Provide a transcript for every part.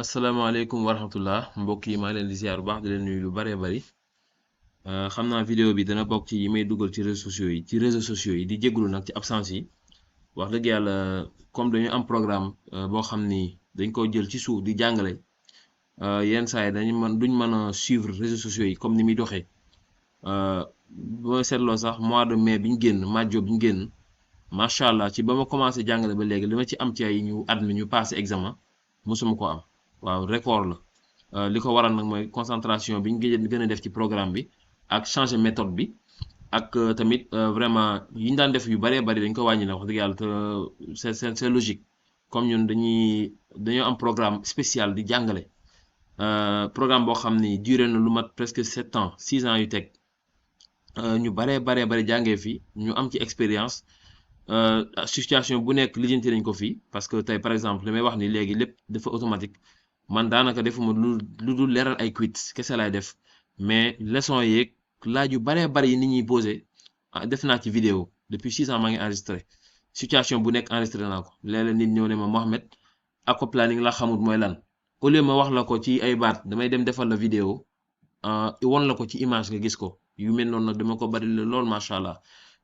asalaamaaleykum wa rahmatullah mbokk yi maa ngi leen di ziar bu baax di leen nuyu lu bëree bëri xam naa vidéo bi dana bokk ci yi may dugal ci réseaux sociaux yi di jégalu nag ci absence yi wax dëgg yàlla comme dañu am programme boo xam ni dañ ko jël ci suuf di jàngale yenn saa yi duñ mën a suivre réseaux sociaux yi comme ni muy doxee boo seetloo sax mois de mai bi ñu génn majjo bi ñu génn macha allah ci ba ma commencé jàngale ba léegi li ma ci am ci ay ñu admis ñu passé examen mosuma ko am. waaw record la li ko waral nag mooy concentration bi ñu gën a def ci programme bi ak changer méthode bi ak tamit vraiment yi ñu daan def yu bëree bëri dañ ko wàññi nag wax dëgg yàlla te c'est logique comme ñun dañoo am programme spécial di jàngale programme boo xam ni duré na lu mat presque 7 ans 6 ans yu teg ñu bëree bëri jàngee fi ñu am ci expérience situation bu nekk lijjanti nañ ko fii parce que tey par exemple li may wax ni léegi lépp dafa automatique. Man daanaka defuma lu dul leeral ay quiz kese laay def mais leçon yeeg laaj yu baree bari yi nit ñuy posé def naa ci vidéo depuis 6 ans maa ngi enregistré situation bu nekk enregistré naa ko léeg-léeg nit ñëw ne ma Mohamed aquaplaning la xamut mooy lan au lieu ma wax la ko ci ay baat damay dem defal la vidéo won la ko ci image nga gis ko yu mel noonu nag dama ko bari la lool macha allah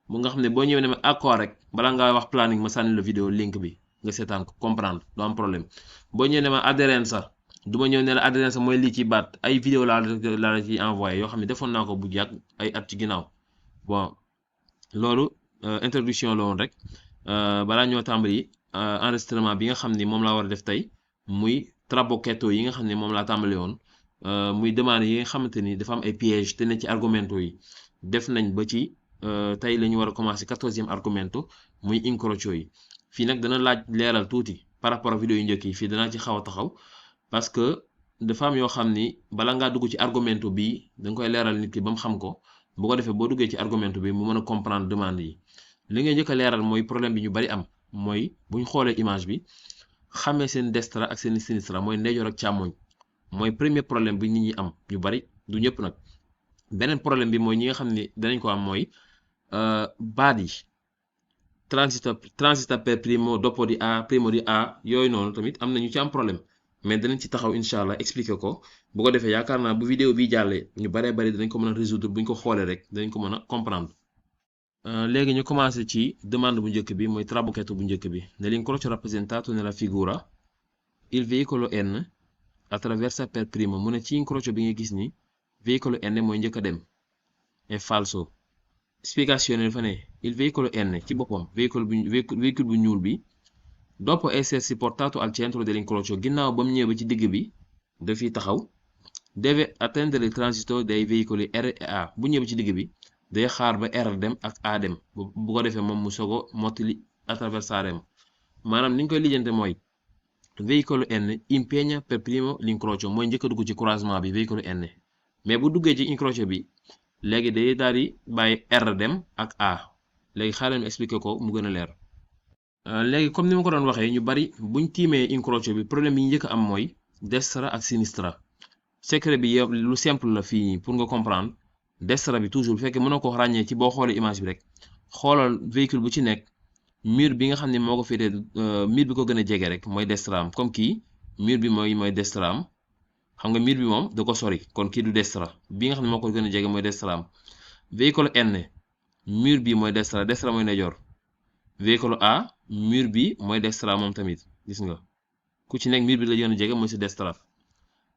mu nga xam ne boo ñëwee ne ma accord rek balaa ngaa wax planning ma sànni la vidéo link bi nga seetaan ko comprendre du am problème boo ñëwee ne ma adhérence sax du ma ñëw ne la adhérence sax mooy lii ci baat ay vidéo laa la ci envoyé yoo xam ne defoon naa ko bu yàgg ay at ci ginnaaw bon loolu introduction la woon rek balaa ñoo tàmbali enregistrement bi nga xam ni moom laa war a def tey muy trabocchetto yi nga xam ne moom laa tàmbali woon muy demande yi nga xamante ni dafa am ay piège te ne ci argumento yi def nañ ba ci tey la ñu war a commencer 14e argumento muy incrocio yi fii nag dana laaj leeral tuuti par rapport ak vidéo yu njëkk yi fii danaa ci xaw a taxaw parce que dafa am yoo xam ni bala ngaa dugg ci argumento bi da nga koy leeral nit ki ba mu xam ko bu ko defee boo duggee ci argumento bi mu mën a comprendre demande yi li ngay njëkk a leeral mooy problème bi ñu bari am mooy bu ñu xoolee image bi xamee seen destra ak seen sinistra mooy ndeyjoor ak càmmoñ mooy premier problème bi nit ñi am ñu bari du ñëpp nag beneen problème bi mooy ñi nga xam ni danañ ko am mooy baat yi transita per primo dopo di a primo di a yooyu noonu tamit am na ñu ci am problème mais danañ ci taxaw incha allah expliquer ko bu ko defee yaakaar naa bu vidéo bi jàllee ñu baree bari danañ ko mën a résoudre bu ñu ko xoolee rek danañ ko mën a comprendre. Léegi ñu commencé ci demande bu njëkk bi mooy trabocchetto bu njëkk bi nell'incrocio rappresentato nella figura il veicolo n attraversa per primo mu ne ci incrocio bi nga gis ni veicolo n mooy njëkk a dem è falso. Spiegazione dafa ne il veicolo n ci boppam véhicule bu ñuul bi dopo essersi portato al centro dell'incrocio ginnaaw ba mu ñëwee ba ci digg bi dafiy taxaw deve attendere il transito dei veicoli R e A bu ñëwee ba ci digg bi day xaar ba R dem ak A dem bu ko defee moom mu sogo mottali attraversare maanaam ni ñu koy lijjante mooy veicolo n impegna per primo l'incrocio mooy njëkk a dugg ci croisement bi veicolo n mais bu duggee ci incrocio bi léegi day daal di bàyyi R dem ak A léegi xaaral ma expliquer ko mu gën a leer. Léegi comme ni ma ko doon waxee ñu bari buñ tiimee incrocio bi problème yi njëkk am mooy destra ak sinistra secret bi yow lu simple la fii pour nga comprendre destra bi toujours bu fekkee mënoo ko ràññee ci boo xoolee image bi rek xoolal véhicule bu ci nekk mur bi nga xam ne moo ko féetee mur bi ko gën a jege rek mooy destraam comme kii mur bi mooy destraam xam nga mur bi moom da ko sori kon kii du destra bi nga xam ne moo ko gën a jege mooy destraam véhicule N mur bi mooy destra mooy ndeyjoor véhicule A mur bi mooy destra moom tamit gis nga ku ci nekk mur bi la gën a jege mooy si destra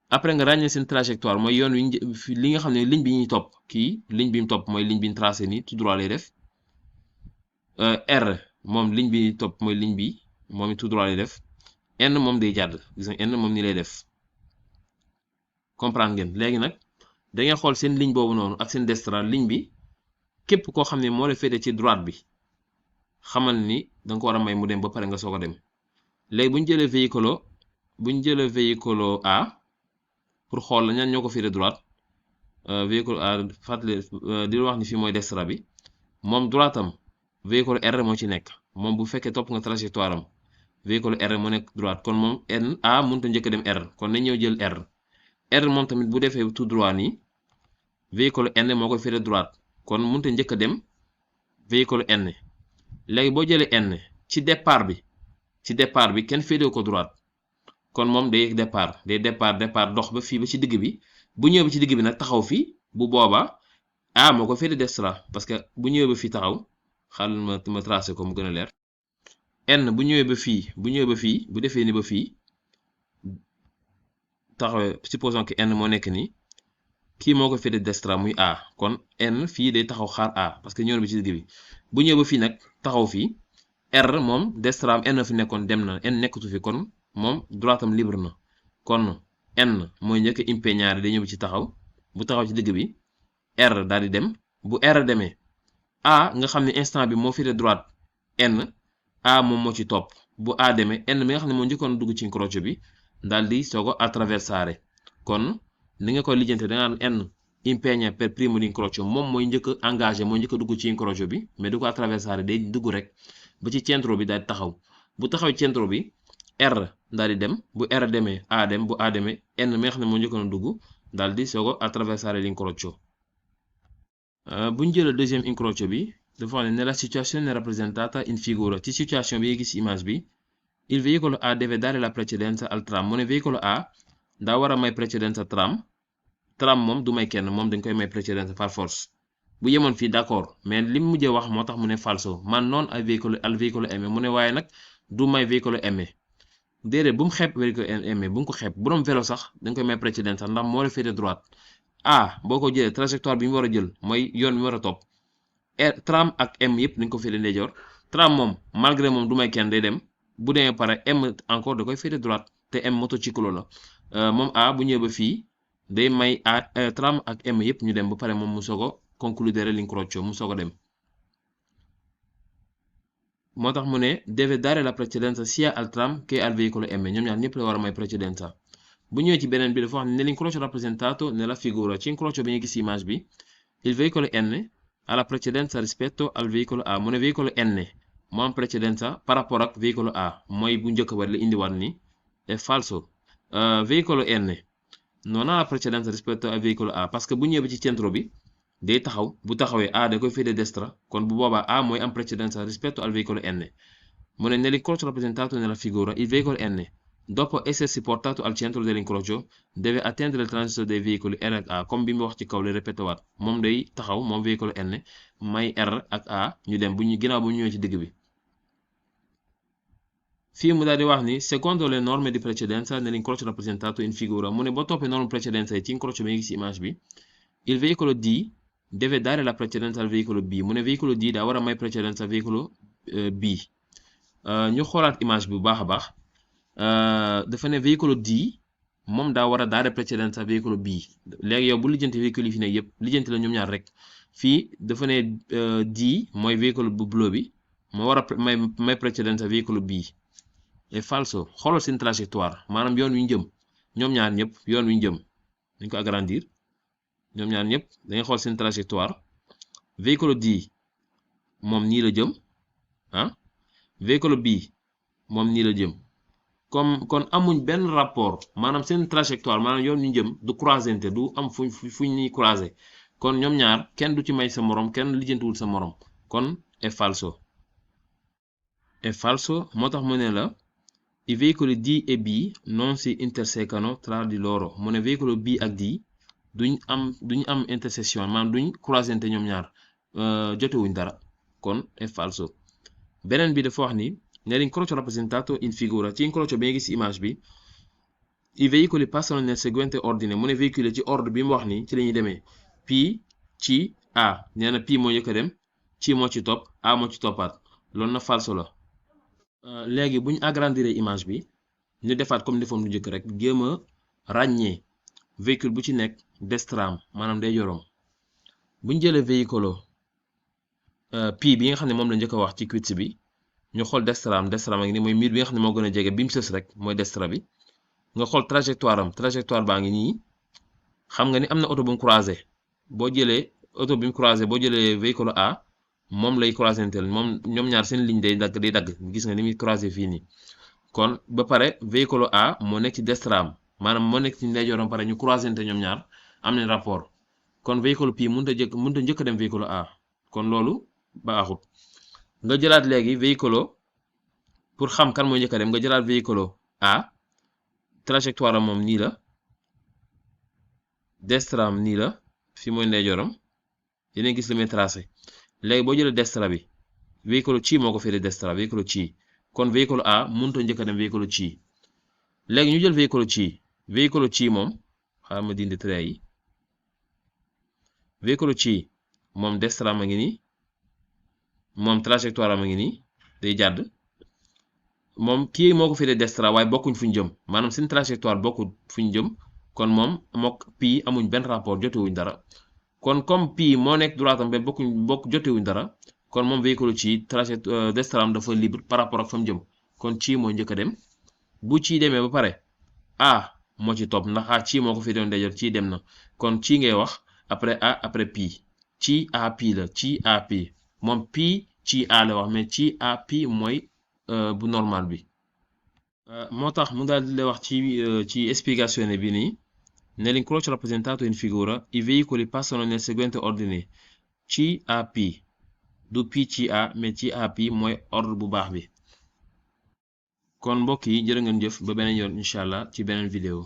après nga ràññee seen trajectoire mooy yoon wi li nga xam ne ligne bi ñuy topp kii ligne bi mu topp mooy ligne bi ñu tracé nii tout droit lay def R moom ligne bi ñuy topp mooy ligne bi moom it tout droit lay def N moom day jàdd gis nga N moom nii lay def comprendre ngeen léegi nag da ngay xool seen ligne boobu noonu ak seen destra ligne bi képp koo xam ne moo la féete ci droite bi xamal ni da nga ko war a may mu dem ba pare nga soog a dem léegi bu ñu jëlee véhicule A pour xool la ñaan ñoo ko féete droite véhicule A fàttali di wax ni fii mooy destra bi moom droite am véhicule R moo ci nekk moom bu fekkee topp nga trajectoire am véhicule R moo nekk droite kon moom N A mënut a njëkk a dem R kon nañ ñëw jël R moom tamit bu defee tout droit nii véhicule N moo koy féete droite kon mënut a njëkk a dem véhicule N léegi boo jëlee N ci départ bi kenn féetewoo ko droite kon moom day départ dox ba fii ba ci digg bi bu ñëwee ba ci digg bi nag taxaw fii bu boobaa A moo ko féete destra parce que bu ñëwee ba fii taxaw xaaral ma tracé ko mu gën a leer n bu ñëwee ba fii bu defee ni ba fii taxawee supposons que n moo nekk nii kii moo ko féete destra muy A kon n fii day taxaw xaar A parce que ñëw na ba ci digg bi bu ñëwee ba fii nag taxaw fii R moom destra am n fi nekkoon dem na n nekkatu fi kon moom droite am libre na kon n mooy njëkk a impeñaari day ñëw ci taxaw bu taxaw ci digg bi R daal di dem bu R demee A nga xam ne instant bi moo féete droite n A moom moo ci topp bu A demee n mi nga xam ne moo njëkkoon dugg ci incrocio bi daal di soog a attraversare kon ni nga koy lijjante da nga naan n impegna per primo l'incrocio moom mooy njëkk a engagé mooy njëkk a dugg ci incrocio bi mais du ko attraversare day dugg rek ba ci centro bi daal di taxaw bu taxaw centro bi R daal di dem bu R demee A dem bu A demee n mi nga xam ne moo njëkkoon a dugg daal di soog a attraversare l'incrocio bu ñu jëlee deuxième incrocio bi dafa wax ne nella situazione rappresentata in figura ci situation bi gis image bi il veicolo A deve dare la precedenza al tram mu ne veicolo A daa war a may precedenza tram moom du may kenn moom dañ koy may precedenza par force bu yemoon fii d'accord mais li mu mujjee wax moo tax mu ne falso man noon al veicolo M mu ne waaye nag du may veicolo M déedéet bu mu xeeb veicolo M bu mu ko xeeb bu doon vélo sax dañ koy may precedenza ndax moo la féete droite A boo ko jëlee trajectoire bi mu war a jël mooy yoon bi mu war a topp tram ak M yëpp dañ ko féete ndeyjoor tram moom malgré moom du may kenn day dem bu demee pare M encore da koy féete droite te M motociclo la moom A bu ñëwee ba fii day may tram ak M yëpp ñu dem ba pare moom mu soog a concludere l'incrocio mu soog a dem moo tax mu ne deve dare la precedenza sia al tram che al veicolo M ñoom ñaar ñëpp la war a may precedenza bu ñëwee ci beneen bi dafa wax ne nell'incrocio rappresentato nella figura ci incrocio bi ñu gis image bi il veicolo N ha la precedenza rispetto al veicolo A mu ne veicolo N moo am precedenza par rapport ak veicolo A mooy bu njëkk ba la indiwaat ni è falso veicolo N non ha la precedenza rispetto al veicolo A parce que bu ñëwee ba ci centro bi day taxaw bu taxawee A da koy féete destra kon bu boobaa A mooy am precedenza rispetto al veicolo N mu ne nell'incrocio rappresentato nella figura il veicolo N dopo essersi portato al centro dell'incrocio deve attendere il transito dei veicoli R ak A comme bi mu wax ci kaw la répété waat moom day taxaw moom veicolo N may R ak A ñu dem bu ñu ginnaaw bu ñu ñëwee ci digg bi fii mu daal di wax ni secondo le norme di precedenza nell'incrocio rappresentato in figura mu ne boo toppee norme precedenza yi ci incrocio bi nga gis image bi il veicolo D deve dare la precedenza al veicolo B mu ne veicolo D daa war a may precedenza veicolo B ñu xoolaat image bi bu baax a baax dafa ne veicolo D moom daa war a dare precedenza veicolo B léegi yow bu lijjanti véhicule yi fi ne yëpp lijjanti la ñoom ñaar rek fii dafa ne D mooy véhicule bu bleu bi moo war a may precedenza veicolo B è falso xoolal seen trajectoire maanaam yoon wi ñu jëm ñoom ñaar ñëpp yoon wi ñu jëm dañ ko agrandir ñoom ñaar ñëpp da ngay xool seen trajectoire véhicule D moom nii la jëm véhicule B moom nii la jëm comme kon amuñ benn rapport maanaam seen trajectoire maanaam yoon wi ñu jëm du croisente du am fu ñuy croiser kon ñoom ñaar kenn du ci may sa morom kenn lijjantiwul sa morom kon è falso moo tax mu ne la i veicoli D e B non si intersecano tra di loro mu ne veicolo B ak D duñ am intersection maanaam duñ croisente ñoom ñaar jotewuñ dara kon è falso beneen bi dafa wax ni nell'incrocio rappresentato in figura ci incrocio bi nga gis image bi i veicoli passano nel seguente ordine mu ne véhicule ci ordre bi mu wax ni ci la ñuy demee P C A nee na P moo njëkk a dem C moo ci topp A moo ci toppaat loolu na falso la léegi bu ñu agrandir image bi ñu defaat comme defoon lu njëkk rek jéem a ràññee véhicule bu ci nekk destram maanaam day yoroom bu ñu jëlee véhicolo P bi nga xam ne moom la njëkk a wax ci quiz bi ñu xool destram ak ni mooy miir bi nga xam ne moo gën a jege bi mu sës rek mooy destra bi nga xool trajectoire baa ngi nii xam nga ni am na oto bu mu croisé boo jëlee oto bi mu croisé boo jëlee véhicule A moom lay croisenteel moom ñoom ñaar seen ligne day dagg gis nga ni muy croisé fii nii kon ba pare véhicule A moo nekk ci destram maanaam moo nekk ci ndeyjooram pare ñu croisente ñoom ñaar am nañ rapport kon véhicule P mënut a njëkk a dem véhicule A kon loolu baaxut nga jëlaat léegi véhicule pour xam kan mooy njëkk a dem nga jëlaat véhicule A trajectoire am moom nii la destra am nii la fi mooy ndeyjooram dinañ gis li muy tracé léegi boo jëlee destra bi véhicule ci moo ko féete destra véhicule ci kon véhicule A mënut a njëkk a dem véhicule ci léegi ñu jël véhicule ci moom xaaral ma dindi trait yi véhicule ci moom destra ma ngi nii moom trajectoire ma ngi nii day jàdd moom kii moo ko féete destra waaye bokkuñ fuñ jëm maanaam seen trajectoire bokkul fuñ jëm kon moom mook pii amuñ benn rapport jotewuñ dara kon comme pii moo nekk droite am benn bokk jotewuñ dara kon moom véhicule ci trajectoire destra am dafa libre par rapport ak fa mu jëm kon ci moo njëkk a dem bu ci demee ba pare A moo ci topp ndax A ci moo ko féete ndeyjoor ci dem na kon ci ngay wax après A après pii ci A pii la ci A pii moom pii ci A la wax mais ci A pii mooy bu normal bi moo tax mu daal di la wax ci spiegazione bi nii nell'incrocio rappresentato in figura i veicoli passano nel seguente ordine CAP du PCA mais CAP mooy ordre bu baax bi kon mbokk yi jërë ngeen jëf ba beneen yoon incha allah ci beneen vidéo